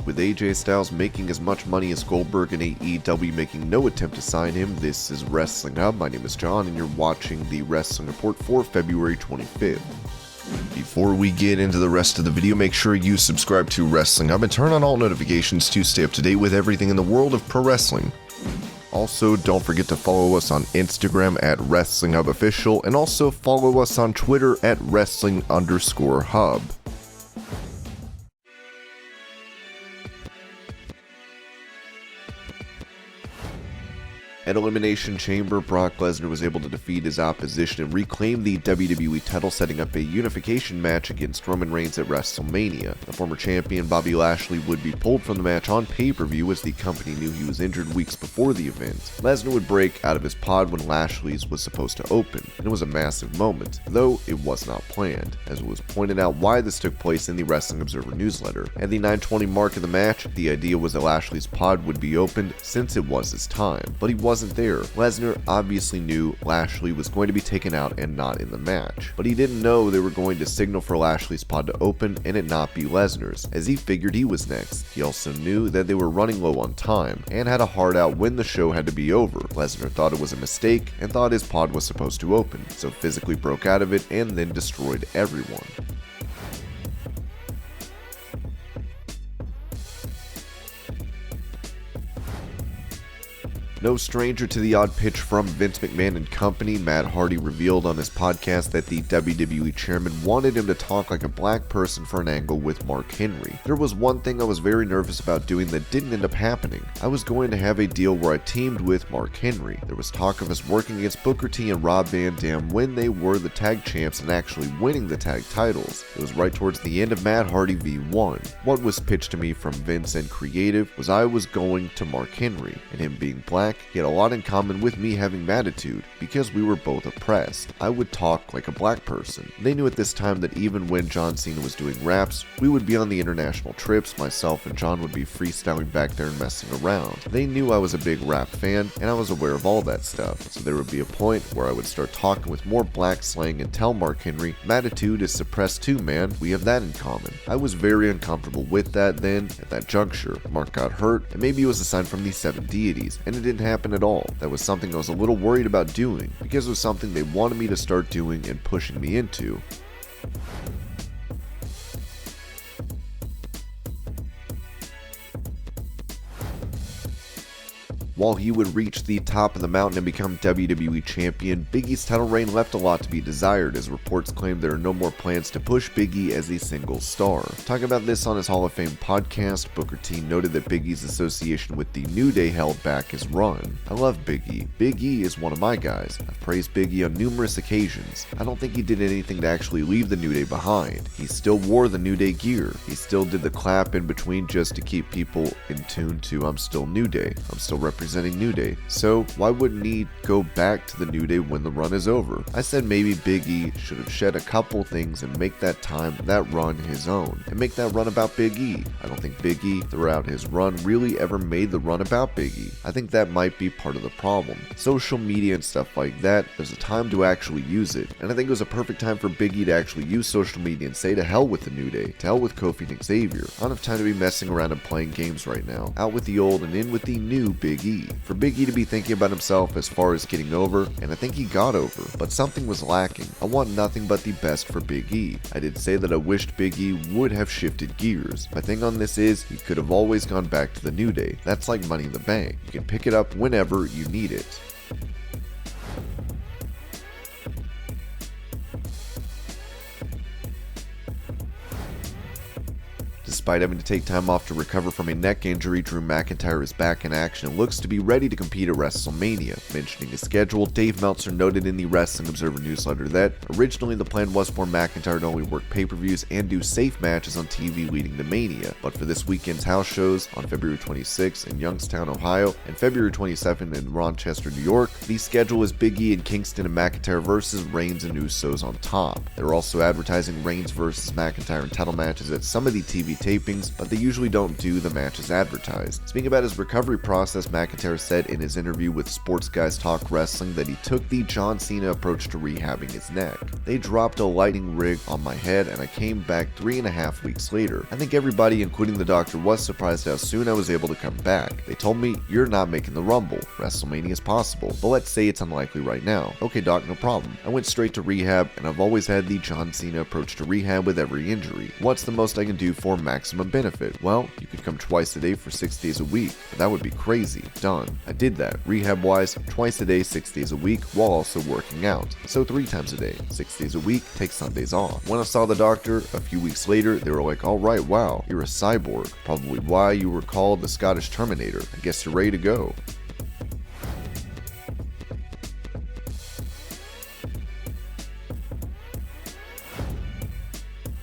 With AJ Styles making as much money as Goldberg and AEW making no attempt to sign him, this is Wrestling Hub. My name is John and you're watching the Wrestling Report for February 25th. Before we get into the rest of the video, make sure you subscribe to Wrestling Hub and turn on all notifications to stay up to date with everything in the world of pro wrestling. Also, don't forget to follow us on Instagram at WrestlingHubOfficial and also follow us on Twitter at Wrestling_Hub. At Elimination Chamber, Brock Lesnar was able to defeat his opposition and reclaim the WWE title, setting up a unification match against Roman Reigns at WrestleMania. The former champion Bobby Lashley would be pulled from the match on pay-per-view as the company knew he was injured weeks before the event. Lesnar would break out of his pod when Lashley's was supposed to open, and it was a massive moment, though it was not planned, as it was pointed out why this took place in the Wrestling Observer newsletter. At the 9:20 mark of the match, the idea was that Lashley's pod would be opened since it was his time, but he wasn't there. Lesnar obviously knew Lashley was going to be taken out and not in the match, but he didn't know they were going to signal for Lashley's pod to open and it not be Lesnar's, as he figured he was next. He also knew that they were running low on time and had a hard out when the show had to be over. Lesnar thought it was a mistake and thought his pod was supposed to open, so physically broke out of it and then destroyed everyone. No stranger to the odd pitch from Vince McMahon and company, Matt Hardy revealed on his podcast that the WWE chairman wanted him to talk like a black person for an angle with Mark Henry. There was one thing I was very nervous about doing that didn't end up happening. I was going to have a deal where I teamed with Mark Henry. There was talk of us working against Booker T and Rob Van Dam when they were the tag champs and actually winning the tag titles. It was right towards the end of Matt Hardy v1. What was pitched to me from Vince and creative was I was going to Mark Henry, and him being black, he had a lot in common with me having attitude, because we were both oppressed. I would talk like a black person. They knew at this time that even when John Cena was doing raps, we would be on the international trips, myself and John would be freestyling back there and messing around. They knew I was a big rap fan, and I was aware of all that stuff, so there would be a point where I would start talking with more black slang and tell Mark Henry, "Attitude is suppressed too, man, we have that in common." I was very uncomfortable with that then. At that juncture, Mark got hurt, and maybe it was a sign from the 7 deities, and it didn't happen at all. That was something I was a little worried about doing, because it was something they wanted me to start doing and pushing me into. While he would reach the top of the mountain and become WWE Champion, Big E's title reign left a lot to be desired, as reports claim there are no more plans to push Big E as a single star. Talking about this on his Hall of Fame podcast, Booker T noted that Big E's association with the New Day held back his run. "I love Big E. Big E is one of my guys. I've praised Big E on numerous occasions. I don't think he did anything to actually leave the New Day behind. He still wore the New Day gear. He still did the clap in between just to keep people in tune to I'm still New Day. I'm still representing New Day. So why wouldn't he go back to the New Day when the run is over?" I said maybe Big E should have shed a couple things and make that time, that run his own, and make that run about Big E. I don't think Big E, throughout his run, really ever made the run about Big E. I think that might be part of the problem. Social media and stuff like that, there's a time to actually use it, and I think it was a perfect time for Big E to actually use social media and say to hell with the New Day, to hell with Kofi and Xavier. I don't have time to be messing around and playing games right now. Out with the old and in with the new Big E. For Big E to be thinking about himself as far as getting over, and I think he got over, but something was lacking. I want nothing but the best for Big E. I did say that I wished Big E would have shifted gears. My thing on this is, he could have always gone back to the New Day. That's like Money in the Bank. You can pick it up whenever you need it. Despite having to take time off to recover from a neck injury, Drew McIntyre is back in action and looks to be ready to compete at WrestleMania. Mentioning his schedule, Dave Meltzer noted in the Wrestling Observer newsletter that originally the plan was for McIntyre to only work pay-per-views and do safe matches on TV leading to Mania, but for this weekend's house shows on February 26th in Youngstown, Ohio, and February 27th in Rochester, New York, the schedule is Big E and Kingston and McIntyre versus Reigns and Usos on top. They're also advertising Reigns versus McIntyre in title matches at some of the TV tapings tapings, but they usually don't do the matches advertised. Speaking about his recovery process, McIntyre said in his interview with Sports Guys Talk Wrestling that he took the John Cena approach to rehabbing his neck. They dropped a lighting rig on my head and I came back 3.5 weeks later. I think everybody, including the doctor, was surprised how soon I was able to come back. They told me, you're not making the Rumble. WrestleMania is possible, but let's say it's unlikely right now. Okay doc, no problem. I went straight to rehab and I've always had the John Cena approach to rehab with every injury. What's the most I can do for maximum benefit? Well, you could come twice a day for 6 days a week, but that would be crazy. Done. I did that, rehab wise, twice a day, 6 days a week, while also working out. So 3 times a day, 6 days a week, take Sundays off. When I saw the doctor, a few weeks later, they were like, alright, wow, you're a cyborg. Probably why you were called the Scottish Terminator. I guess you're ready to go.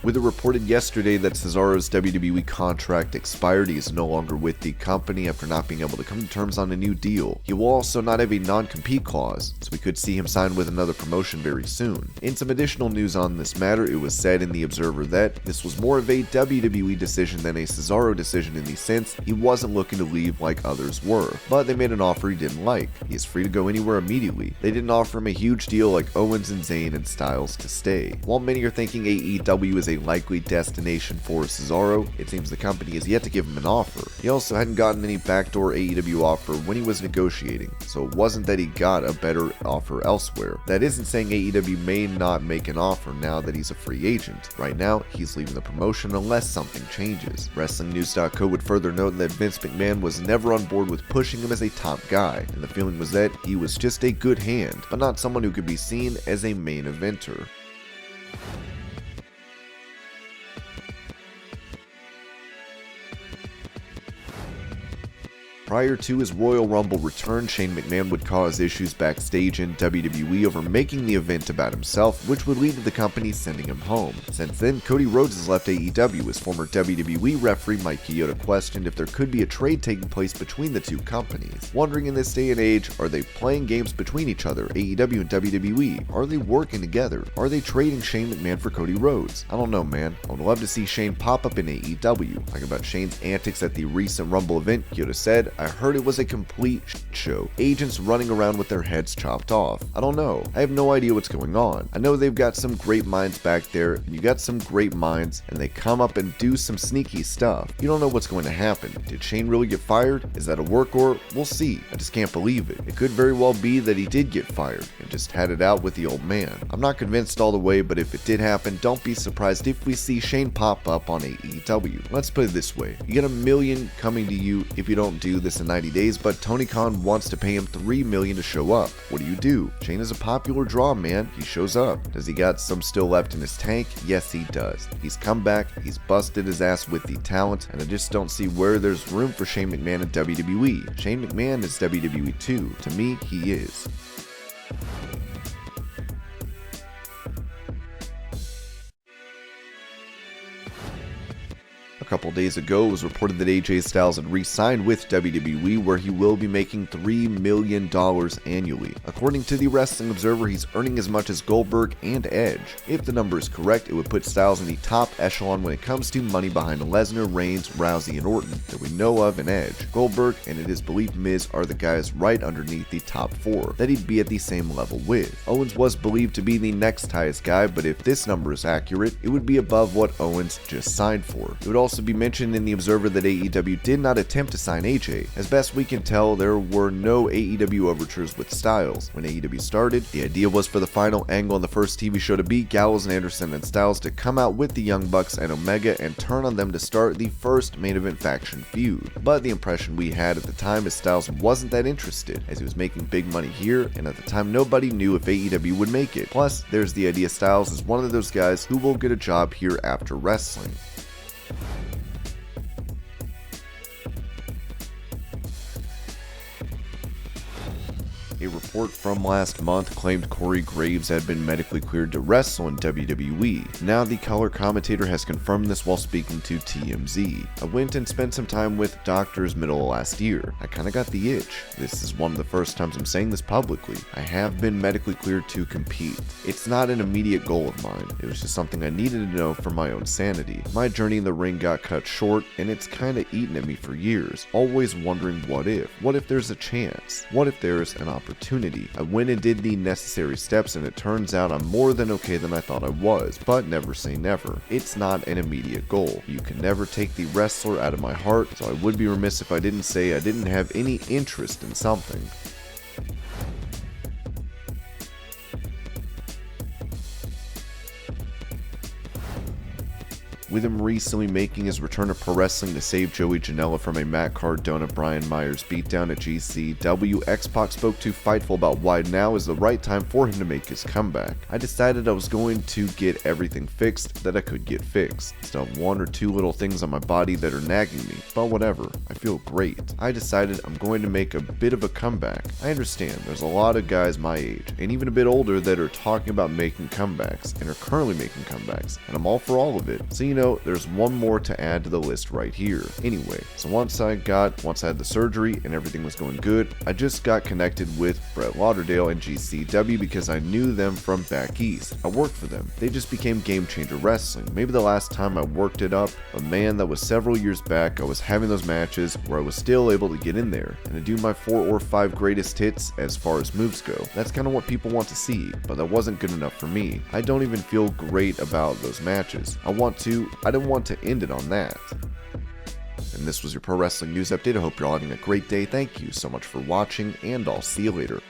With it reported yesterday that Cesaro's WWE contract expired, he is no longer with the company after not being able to come to terms on a new deal. He will also not have a non-compete clause, so we could see him sign with another promotion very soon. In some additional news on this matter, it was said in The Observer that this was more of a WWE decision than a Cesaro decision in the sense he wasn't looking to leave like others were, but they made an offer he didn't like. He is free to go anywhere immediately. They didn't offer him a huge deal like Owens and Zayn and Styles to stay. While many are thinking AEW is a likely destination for Cesaro, it seems the company has yet to give him an offer. He also hadn't gotten any backdoor AEW offer when he was negotiating, so it wasn't that he got a better offer elsewhere. That isn't saying AEW may not make an offer now that he's a free agent. Right now, he's leaving the promotion unless something changes. WrestlingNews.co would further note that Vince McMahon was never on board with pushing him as a top guy, and the feeling was that he was just a good hand, but not someone who could be seen as a main eventer. Prior to his Royal Rumble return, Shane McMahon would cause issues backstage in WWE over making the event about himself, which would lead to the company sending him home. Since then, Cody Rhodes has left AEW as former WWE referee Mike Chioda questioned if there could be a trade taking place between the two companies. Wondering in this day and age, are they playing games between each other, AEW and WWE? Are they working together? Are they trading Shane McMahon for Cody Rhodes? I don't know, man. I would love to see Shane pop up in AEW. Talking about Shane's antics at the recent Rumble event, Chioda said, I heard it was a complete show. Agents running around with their heads chopped off. I don't know. I have no idea what's going on. I know they've got some great minds back there, and you got some great minds, and they come up and do some sneaky stuff. You don't know what's going to happen. Did Shane really get fired? Is that a work or? We'll see. I just can't believe it. It could very well be that he did get fired and just had it out with the old man. I'm not convinced all the way, but if it did happen, don't be surprised if we see Shane pop up on AEW. Let's put it this way. You get $1 million coming to you if you don't do this in 90 days, but Tony Khan wants to pay him $3 million to show up. What do? Shane is a popular draw, man. He shows up. Does he got some still left in his tank? Yes, he does. He's come back, he's busted his ass with the talent, and I just don't see where there's room for Shane McMahon in WWE. Shane McMahon is WWE too. To me, he is. A couple days ago, it was reported that AJ Styles had re-signed with WWE, where he will be making $3 million annually. According to the Wrestling Observer, he's earning as much as Goldberg and Edge. If the number is correct, it would put Styles in the top echelon when it comes to money behind Lesnar, Reigns, Rousey, and Orton that we know of, and Edge. Goldberg and it is believed Miz are the guys right underneath the top 4 that he'd be at the same level with. Owens was believed to be the next highest guy, but if this number is accurate, it would be above what Owens just signed for. It would also be mentioned in the Observer that AEW did not attempt to sign AJ. As best we can tell, there were no AEW overtures with Styles. When AEW started, the idea was for the final angle on the first TV show to be Gallows and Anderson and Styles to come out with the Young Bucks and Omega and turn on them to start the first main event faction feud. But the impression we had at the time is Styles wasn't that interested, as he was making big money here, and at the time nobody knew if AEW would make it. Plus, there's the idea Styles is one of those guys who will get a job here after wrestling. A report network from last month claimed Corey Graves had been medically cleared to wrestle in WWE. Now the color commentator has confirmed this while speaking to TMZ. I went and spent some time with doctors middle of last year. I kinda got the itch. This is one of the first times I'm saying this publicly. I have been medically cleared to compete. It's not an immediate goal of mine. It was just something I needed to know for my own sanity. My journey in the ring got cut short, and it's kinda eaten at me for years, always wondering what if there's a chance, what if there's an opportunity. I went and did the necessary steps, and it turns out I'm more than okay than I thought I was, but never say never. It's not an immediate goal. You can never take the wrestler out of my heart, so I would be remiss if I didn't say I didn't have any interest in something. With him recently making his return to pro wrestling to save Joey Janela from a Matt Cardona-Brian Myers beatdown at GCW, X-Pac spoke to Fightful about why now is the right time for him to make his comeback. I decided I was going to get everything fixed that I could get fixed. Still have one or two little things on my body that are nagging me, but whatever, I feel great. I decided I'm going to make a bit of a comeback. I understand there's a lot of guys my age, and even a bit older, that are talking about making comebacks, and are currently making comebacks, and I'm all for all of it. So there's one more to add to the list right here. Anyway, so once I had the surgery and everything was going good, I just got connected with Brett Lauderdale and GCW because I knew them from back east. I worked for them. They just became Game Changer Wrestling. Maybe the last time I worked it up, but man, that was several years back. I was having those matches where I was still able to get in there and to do my 4 or 5 greatest hits as far as moves go. That's kind of what people want to see, but that wasn't good enough for me. I don't even feel great about those matches. I didn't want to end it on that. And this was your pro wrestling news update. I hope you're all having a great day. Thank you so much for watching, and I'll see you later.